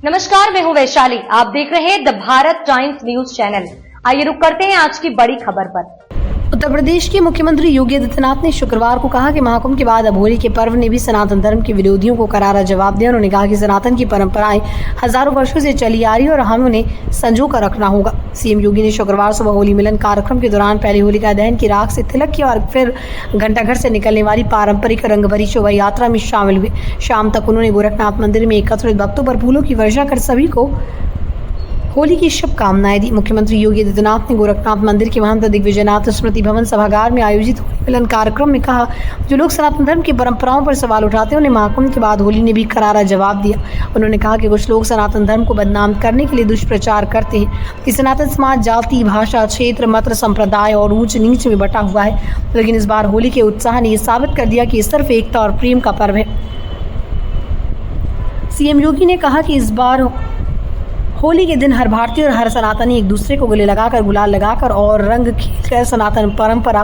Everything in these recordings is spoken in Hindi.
नमस्कार, मैं हूं वैशाली। आप देख रहे हैं the Bharat times news channel. आइए रुक करते हैं आज की बड़ी खबर पर। उत्तर प्रदेश के मुख्यमंत्री योगी आदित्यनाथ ने शुक्रवार को कहा कि महाकुंभ के बाद अब होली के पर्व ने भी सनातन धर्म के विरोधियों को करारा जवाब दिया। उन्होंने कहा कि सनातन की परंपराएं हजारों वर्षों से चली आ रही है और हमें उन्हें संजो कर रखना होगा। सीएम योगी ने शुक्रवार सुबह होली मिलन कार्यक्रम के दौरान पहले होलिका दहन की राख से तिलक किया और फिर घंटाघर से निकलने वाली पारंपरिक रंग भरी शोभा यात्रा में शामिल हुए। शाम तक उन्होंने गोरखनाथ मंदिर में एकत्रित भक्तों पर फूलों की वर्षा कर सभी को होली की शुभकामनाएं दी। मुख्यमंत्री योगी आदित्यनाथ ने गोरखनाथ मंदिर के महंत दिग्विजयनाथ स्मृति भवन सभागार में आयोजित होली मिलन कार्यक्रम में कहा, जो लोग सनातन धर्म की परंपराओं पर सवाल उठाते हैं उन्हें महाकुंभ के बाद होली ने भी करारा जवाब दिया। उन्होंने कहा कि कुछ लोग सनातन धर्म को बदनाम करने के लिए दुष्प्रचार करते हैं कि सनातन समाज जाति, भाषा, क्षेत्र, मत, संप्रदाय और ऊंच नीच में बटा हुआ है, लेकिन इस बार होली के उत्साह ने यह साबित कर दिया कि ये सिर्फ एकता और प्रेम का पर्व है। सीएम योगी ने कहा कि इस बार होली के दिन हर भारतीय और हर सनातनी एक दूसरे को गले लगाकर, गुलाल लगाकर और रंग खेलकर सनातन परंपरा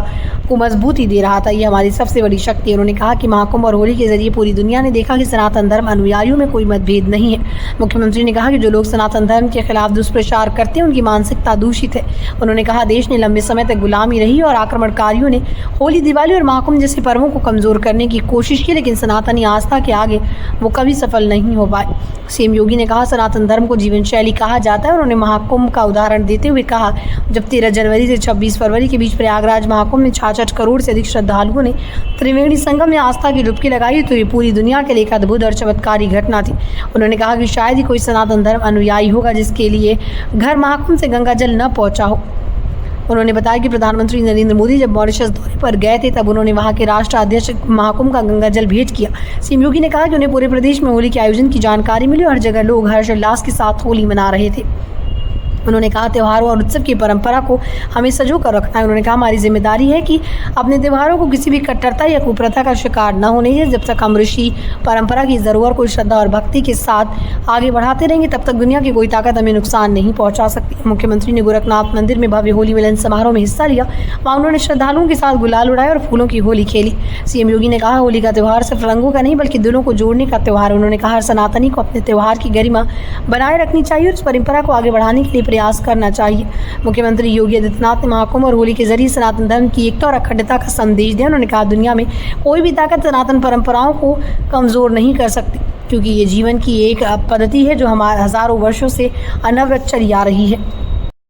को मजबूती दे रहा था। ये हमारी सबसे बड़ी शक्ति है। उन्होंने कहा कि महाकुंभ और होली के जरिए पूरी दुनिया ने देखा कि सनातन धर्म अनुयायियों में कोई मतभेद नहीं है। मुख्यमंत्री ने कहा कि जो लोग सनातन धर्म के खिलाफ दुष्प्रचार करते हैं उनकी मानसिकता दूषित है। उन्होंने कहा, देश ने लंबे समय तक गुलामी रही और आक्रमणकारियों ने होली, दिवाली और महाकुंभ जैसे पर्वों को कमजोर करने की कोशिश की, लेकिन सनातनी आस्था के आगे वो कभी सफल नहीं हो पाए। सीएम योगी ने कहा, सनातन धर्म को जीवन शैली कहा जाता है। उन्होंने महाकुंभ का उदाहरण देते हुए कहा, जब 13 जनवरी से 26 फरवरी के बीच प्रयागराज महाकुंभ में 66 करोड़ से अधिक श्रद्धालुओं ने त्रिवेणी संगम में आस्था की डुबकी लगाई तो ये पूरी दुनिया के लिए एक अद्भुत और चमत्कारी घटना थी। उन्होंने कहा कि शायद ही कोई सनातन धर्म अनुयायी होगा जिसके लिए घर महाकुंभ से गंगा जल न पहुंचा हो। उन्होंने बताया कि प्रधानमंत्री नरेंद्र मोदी जब मॉरिशस दौरे पर गए थे तब उन्होंने वहां के राष्ट्राध्यक्ष महाकुंभ का गंगा जल भेंट किया। सीएम योगी ने कहा कि उन्हें पूरे प्रदेश में होली के आयोजन की जानकारी मिली और हर जगह लोग हर्षोल्लास के साथ होली मना रहे थे। उन्होंने कहा, त्योहारों और उत्सव की परंपरा को हमें सजो कर रखना है। उन्होंने कहा, हमारी जिम्मेदारी है कि अपने त्योहारों को किसी भी कट्टरता या कुप्रथा का शिकार न होने दें। जब तक हम ऋषि परंपरा की जरूरत को श्रद्धा और भक्ति के साथ आगे बढ़ाते रहेंगे तब तक दुनिया की कोई ताकत हमें नुकसान नहीं पहुंचा सकती। मुख्यमंत्री ने गोरखनाथ मंदिर में भव्य होली मिलन समारोह में हिस्सा लिया। वहाँ उन्होंने श्रद्धालुओं के साथ गुलाल उड़ाया और फूलों की होली खेली। सीएम योगी ने कहा, होली का त्यौहार सिर्फ रंगों का नहीं बल्कि दिलों को जोड़ने का त्यौहार है। उन्होंने कहा, हर सनातनी को अपने त्यौहार की गरिमा बनाए रखनी चाहिए और इस परंपरा को आगे बढ़ाने के लिए प्रयास करना चाहिए। मुख्यमंत्री योगी आदित्यनाथ ने महाकुंभ और होली के जरिए सनातन धर्म की एकता और अखंडता का संदेश दिया। उन्होंने कहा, दुनिया में कोई भी ताकत सनातन परंपराओं को कमजोर नहीं कर सकती, क्योंकि ये जीवन की एक पद्धति है जो हमारे हजारों वर्षों से अनवरत चली आ रही है।